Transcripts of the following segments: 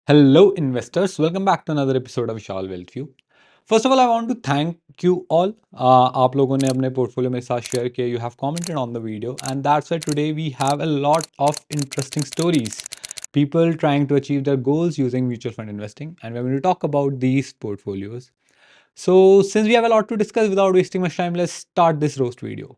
Hello, investors. Welcome back to another episode of vishalvealthview. First of all, I want to thank you all. आप लोगों ने अपने portfolio मेरे साथ share किया. You have commented on the video, and that's why today we have a lot of interesting stories. People trying to achieve their goals using mutual fund investing, and we're going to talk about these portfolios. So, since we have a lot to discuss, without wasting much time, let's start this roast video.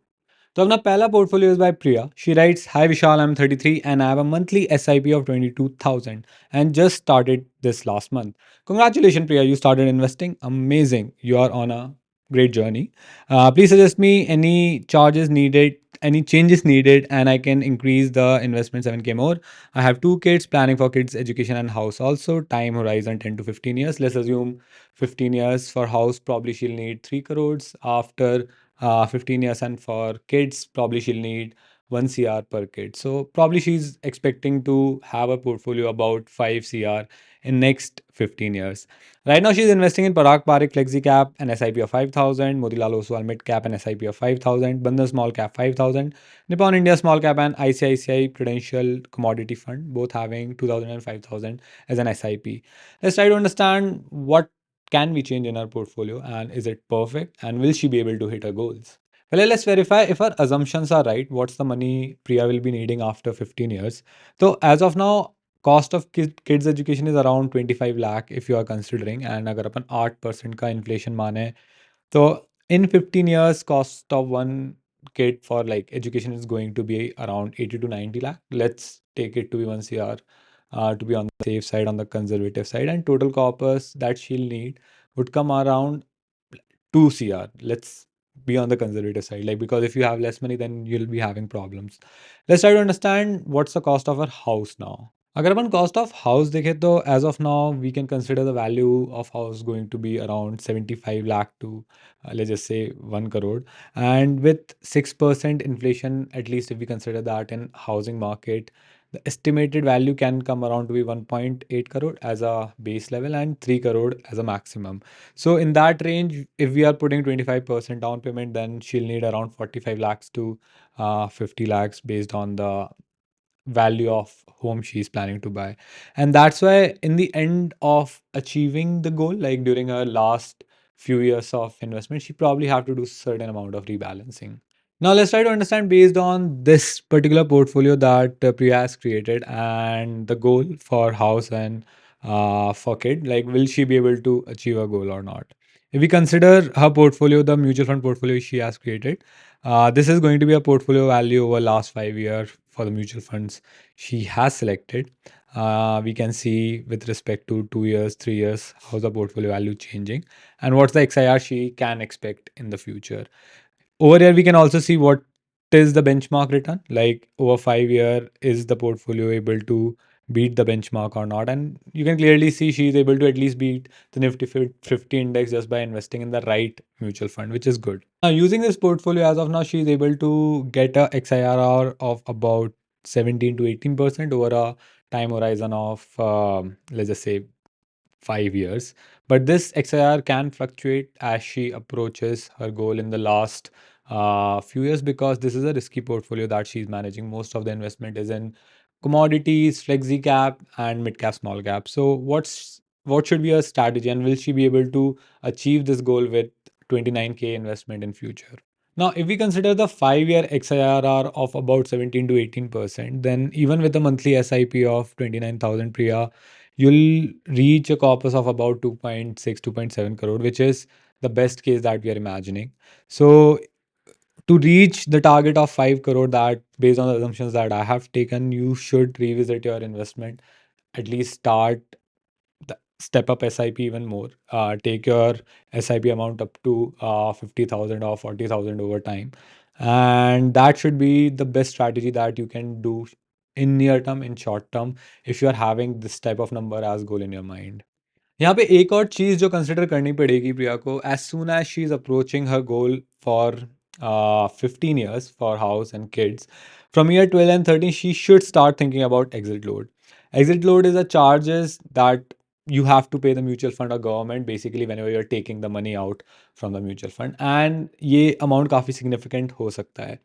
तो अपना पहला portfolio is by Priya. She writes, "Hi Vishal, I'm 33 and I have a monthly SIP of 22,000 and just started this last month. Congratulations, Priya, you started investing. Amazing. You are on a great journey. Please suggest me any charges needed, any changes needed, and I can increase the investment 7k more. I have two kids, planning for kids' education and house also. Time horizon 10 to 15 years. Let's assume 15 years for house, probably she'll need 3 crores. After 15 years, and for kids probably she'll need 1 cr per kid, so probably she's expecting to have a portfolio about 5 cr in next 15 years. Right now she's investing in Parag Parik Flexi Cap an SIP of 5,000, Motilal Oswal Mid Cap an SIP of 5,000, Bandhan Small Cap 5,000, Nippon India Small Cap and ICICI Prudential Commodity Fund both having 2,000 and 5,000 as an SIP. Let's try to understand what can we change in our portfolio, and is it perfect, and will she be able to hit her goals? Well, let's verify if our assumptions are right. What's the money Priya will be needing after 15 years? So as of now, cost of kids education is around 25 lakh if you are considering, and अगर अपन 8% का inflation माने so in 15 years cost of one kid for like education is going to be around 80 to 90 lakh. Let's take it to be 1 cr, to be on the safe side, on the conservative side, and total corpus that she'll need would come around 2 cr. Let's be on the conservative side, like, because if you have less money then you'll be having problems. Let's try to understand what's the cost of our house now. अगर अपन cost of house देखें तो as of now we can consider the value of house going to be around 75 lakh to let's just say 1 crore, and with 6% inflation, at least if we consider that in housing market, the estimated value can come around to be 1.8 crore as a base level and 3 crore as a maximum. So in that range, if we are putting 25% down payment, then she'll need around 45 lakhs to 50 lakhs based on the value of home she's planning to buy. And that's why in the end of achieving the goal, like during her last few years of investment, she probably have to do certain amount of rebalancing. Now let's try to understand, based on this particular portfolio that Priya has created and the goal for house and for kid, like, will she be able to achieve a goal or not? If we consider her portfolio, the mutual fund portfolio she has created, this is going to be a portfolio value over last 5 years for the mutual funds she has selected. We can see with respect to 2 years, 3 years, how's the portfolio value changing, and what's the XIR she can expect in the future. Over here, we can also see what is the benchmark return. Like over 5 year, is the portfolio able to beat the benchmark or not? And you can clearly see she is able to at least beat the Nifty 50 index just by investing in the right mutual fund, which is good. Now, using this portfolio as of now, she is able to get a XIRR of about 17 to 18% over a time horizon of let's just say 5 years. But this XIR can fluctuate as she approaches her goal in the last few years, because this is a risky portfolio that she's managing. Most of the investment is in commodities, flexi cap, and mid cap, small cap. So, what should be her strategy, and will she be able to achieve this goal with 29k investment in future? Now, if we consider the 5 year XIRR of about 17 to 18%, then even with a monthly SIP of 29,000 Priya, you'll reach a corpus of about 2.6, 2.7 crore, which is the best case that we are imagining. So, to reach the target of 5 crore, that based on the assumptions that I have taken, you should revisit your investment, at least start the step up SIP even more. Take your SIP amount up to 50,000 or 40,000 over time. And that should be the best strategy that you can do in near term, in short term, if you are having this type of number as goal in your mind. यहाँ पे एक और चीज़ जो consider करनी पड़ेगी प्रिया को, as soon as she is approaching her goal for 15 years for house and kids, from year 12 and 13 she should start thinking about exit load. Exit load is a charges that you have to pay the mutual fund or government basically whenever you're taking the money out from the mutual fund, and ये amount काफ़ी significant हो सकता है.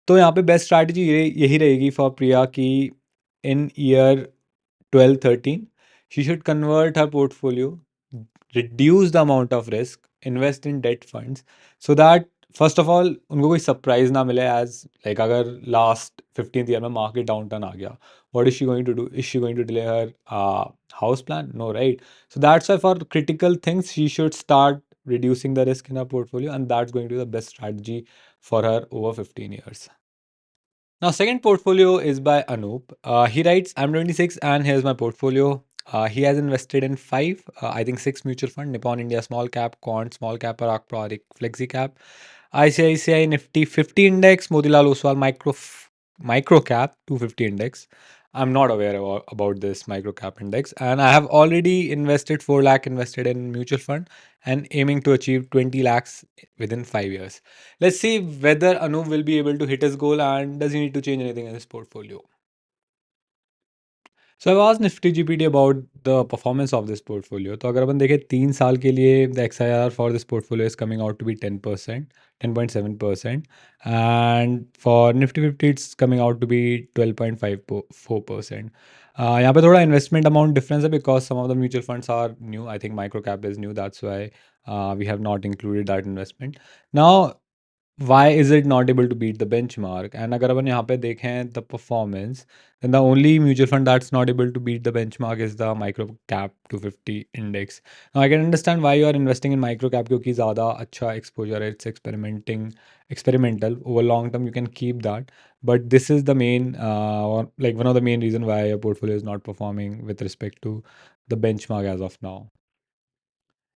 तो यहाँ पे best strategy यही रहेगी फॉर प्रिया की इन year 12-13 She should convert her portfolio, reduce the amount of risk, invest in debt funds, so that first of all उनको कोई surprise ना मिले as like अगर last 15th year में market downturn आ गया, what is she going to do? Is she going to delay her house plan? No, right? So that's why for critical things she should start reducing the risk in her portfolio, and that's going to be the best strategy for her over 15 years. Now, second portfolio is by Anup. He writes, I'm 26 and here's my portfolio. He has invested in five, I think six mutual fund, Nippon India Small Cap, Quant, Small Cap, Parak Parik, Flexi Cap, ICICI Nifty 50 Index, Motilal Oswal Micro Cap 250 Index. I'm not aware about this micro cap index, and I have already invested 4 lakh invested in mutual fund and aiming to achieve 20 lakhs within 5 years. Let's see whether Anup will be able to hit his goal and does he need to change anything in his portfolio. So I've asked Nifty GPT about the performance of this portfolio. तो अगर अपन देखें 3 साल के लिए the XIR for this portfolio is coming out to be 10%, 10.7%, and for Nifty 50 it's coming out to be 12.54%. यहाँ पे थोड़ा investment amount difference है because some of the mutual funds are new. I think microcap is new. That's why we have not included that investment. Now why is it not able to beat the benchmark? And अगर अपन यहाँ पे देखें the performance, then the only mutual fund that's not able to beat the benchmark is the micro cap 250 index. Now I can understand why you are investing in micro cap क्योंकि ज़्यादा अच्छा exposure है, it's experimental. Over long term you can keep that, but this is the main or like one of the main reason why your portfolio is not performing with respect to the benchmark as of now.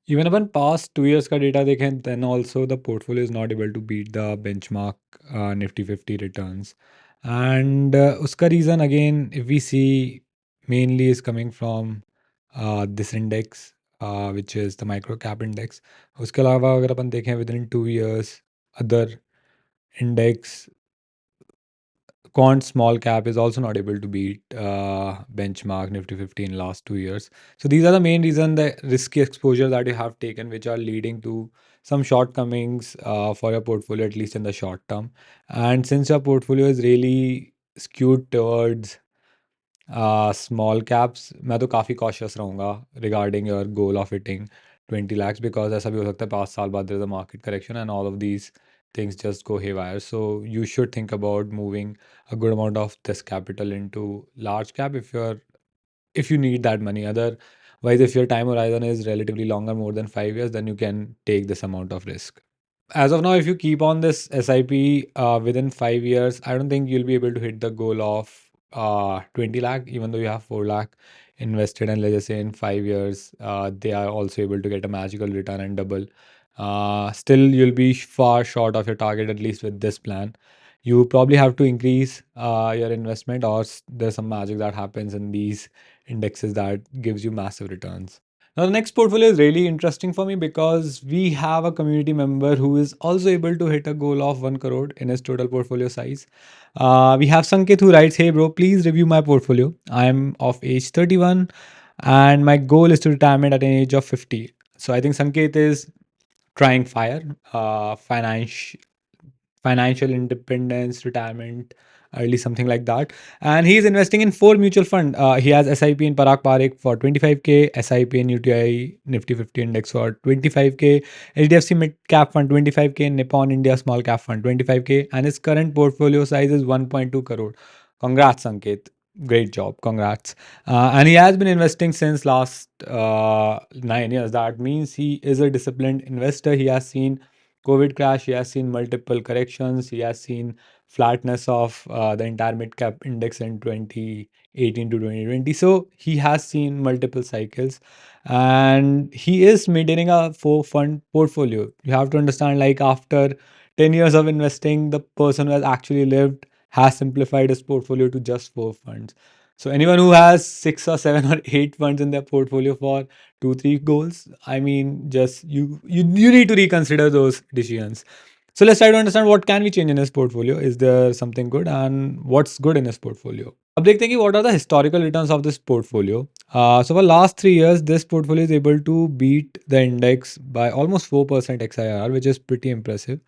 Even upon past 2 years का data देखें, then also the portfolio is not able to beat the benchmark Nifty 50 returns. And उसका reason again, if we see, mainly is coming from this index, which is the micro cap index. उसके अलावा अगर अपन देखें within 2 years, other index Quant small cap is also not able to beat benchmark Nifty 50 in last 2 years. So these are the main reason the risky exposure that you have taken, which are leading to some shortcomings for your portfolio, at least in the short term. And since your portfolio is really skewed towards small caps, मैं तो काफ़ी cautious रहूँगा regarding your goal of hitting 20 lakhs because ऐसा भी हो सकता है 5 साल बाद there is a market correction and all of these things just go haywire. So you should think about moving a good amount of this capital into large cap if you need that money. Otherwise, if your time horizon is relatively longer, more than 5 years, then you can take this amount of risk. As of now, if you keep on this SIP within 5 years, I don't think you'll be able to hit the goal of 20 lakh, even though you have 4 lakh invested. And let's just say in 5 years, they are also able to get a magical return and double. Still, you'll be far short of your target, at least with this plan. You probably have to increase your investment, or there's some magic that happens in these indexes that gives you massive returns. Now, the next portfolio is really interesting for me because we have a community member who is also able to hit a goal of 1 crore in his total portfolio size. We have Sanket who writes, hey bro, please review my portfolio. I'm of age 31 and my goal is to retirement at an age of 50. So I think Sanket is trying fire, financial independence, retirement, early something like that. And he is investing in four mutual fund. He has SIP in Parak Parik for 25k, SIP in UTI Nifty 50 Index for 25k, HDFC Mid Cap Fund 25k, Nippon India Small Cap Fund 25k, and his current portfolio size is 1.2 crore. Congrats, Sanket. Great job. Congrats. And he has been investing since last 9 years. That means he is a disciplined investor. He has seen COVID crash, he has seen multiple corrections, he has seen flatness of the entire mid cap index in 2018 to 2020. So he has seen multiple cycles and he is maintaining a four fund portfolio. You have to understand, like, after 10 years of investing, the person who has actually lived has simplified his portfolio to just four funds. So anyone who has six or seven or eight funds in their portfolio for 2 3 goals, I mean, just you need to reconsider those decisions. So let's try to understand what can we change in his portfolio. Is there something good and what's good in his portfolio? अब देखते हैं कि what are the historical returns of this portfolio. So for last 3 years, this portfolio is able to beat the index by almost 4% XIR, which is pretty impressive.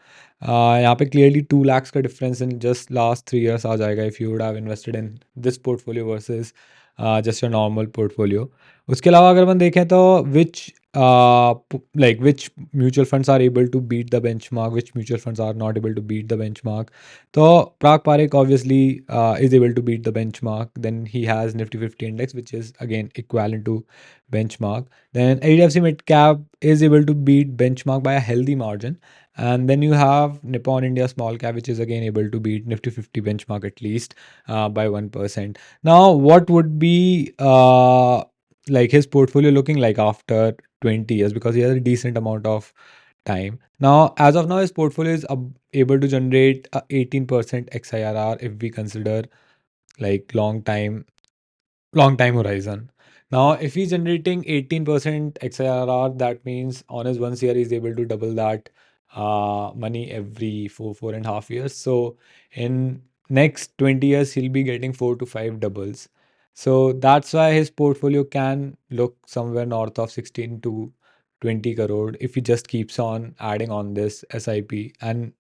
यहाँ पे clearly 2 lakhs का difference in just last 3 years आ जाएगा if you would have invested in this portfolio versus just your normal portfolio. उसके अलावा अगर अपन देखें तो विच like which mutual funds are able to beat the benchmark, which mutual funds are not able to beat the benchmark. So Parag Parekh obviously is able to beat the benchmark. Then he has Nifty 50 index, which is again equivalent to benchmark. Then HDFC Mid Cap is able to beat benchmark by a healthy margin. And then you have Nippon India Small Cap, which is again able to beat Nifty 50 benchmark at least by 1%. Now, what would be like his portfolio looking like after 20 years? Because he has a decent amount of time. Now, as of now, his portfolio is able to generate a 18% XIRR if we consider like long time horizon. Now, if he's generating 18% XIRR, that means on his 1 year, he's able to double that money every 4.5 years. So in next 20 years, he'll be getting 4 to 5 doubles. So that's why his portfolio can look somewhere north of 16 to 20 crore if he just keeps on adding on this SIP. And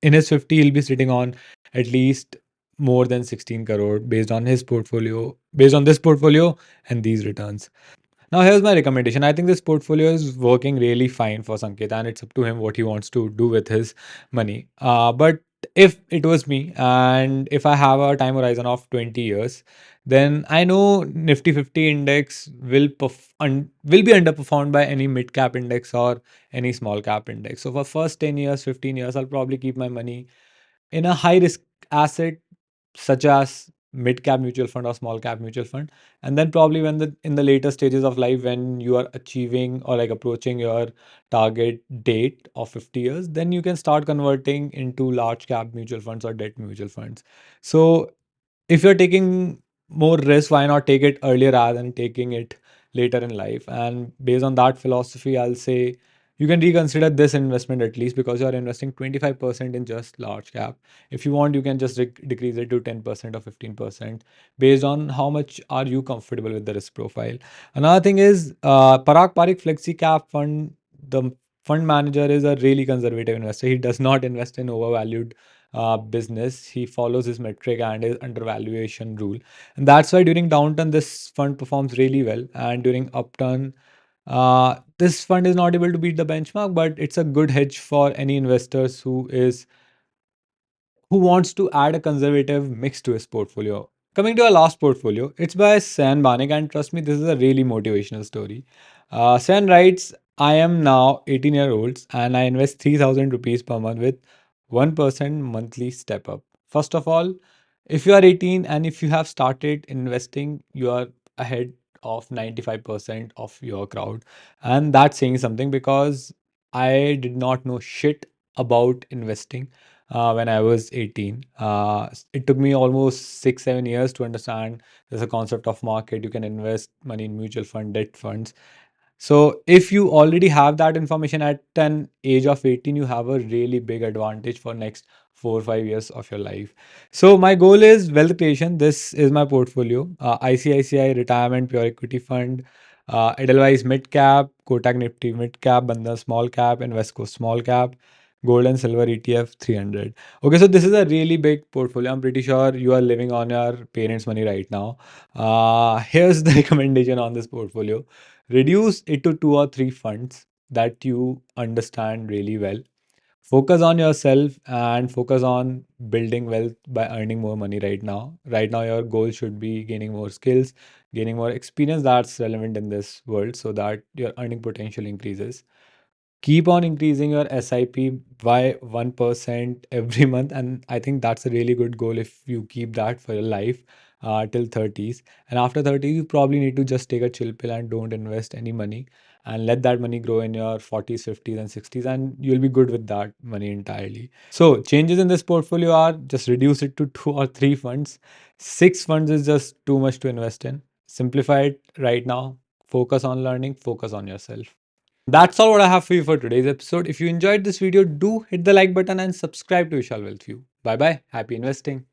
in his 50, he'll be sitting on at least more than 16 crore based on his portfolio, based on this portfolio and these returns. Now, here's my recommendation. I think this portfolio is working really fine for Sanket, and it's up to him what he wants to do with his money. But if it was me, and if I have a time horizon of 20 years, then I know Nifty 50 index will be underperformed by any mid cap index or any small cap index. So for first 10 years, 15 years, I'll probably keep my money in a high risk asset such as mid cap mutual fund or small cap mutual fund. And then probably when the in the later stages of life, when you are achieving or like approaching your target date of 50 years, then you can start converting into large cap mutual funds or debt mutual funds. So if you're taking more risk, why not take it earlier rather than taking it later in life? And based on that philosophy, I'll say you can reconsider this investment at least, because you're investing 25% in just large cap. If you want, you can just decrease it to 10% or 15% based on how much are you comfortable with the risk profile. Another thing is Parag Parikh Flexi Cap Fund. The fund manager is a really conservative investor. He does not invest in overvalued business. He follows his metric and his undervaluation rule. And that's why during downturn, this fund performs really well. And during upturn, this fund is not able to beat the benchmark, but it's a good hedge for any investors who wants to add a conservative mix to his portfolio. Coming to our last portfolio, it's by San Banik, and trust me, this is a really motivational story. San writes, I am now 18-year-olds and I invest 3,000 rupees per month with 1% monthly step up. First of all, if you are 18 and if you have started investing, you are ahead of 95% of your crowd. And that's saying something, because I did not know shit about investing when I was 18. It took me almost 6, 7 years to understand there's a concept of market. You can invest money in mutual fund, debt funds. So if you already have that information at an age of 18, you have a really big advantage for next 4 or 5 years of your life. So my goal is wealth creation. This is my portfolio. ICICI Retirement Pure Equity Fund, Edelweiss Mid Cap, Kotak Nifty Mid Cap, Bandhan Small Cap, Invesco Small Cap, Gold and Silver ETF 300. Okay, so this is a really big portfolio. I'm pretty sure you are living on your parents' money right now. Here's the recommendation on this portfolio: reduce it to 2 or 3 funds that you understand really well. Focus on yourself and focus on building wealth by earning more money right now. Right now, your goal should be gaining more skills, gaining more experience that's relevant in this world so that your earning potential increases. Keep on increasing your SIP by 1% every month. And I think that's a really good goal if you keep that for your life till 30s. And after 30s, you probably need to just take a chill pill and don't invest any money and let that money grow in your 40s, 50s, and 60s. And you'll be good with that money entirely. So, changes in this portfolio are just reduce it to 2 or 3 funds. 6 funds is just too much to invest in. Simplify it right now. Focus on learning, focus on yourself. That's all what I have for you for today's episode. If you enjoyed this video, do hit the like button and subscribe to Vishal Wealth View. Bye bye. Happy investing.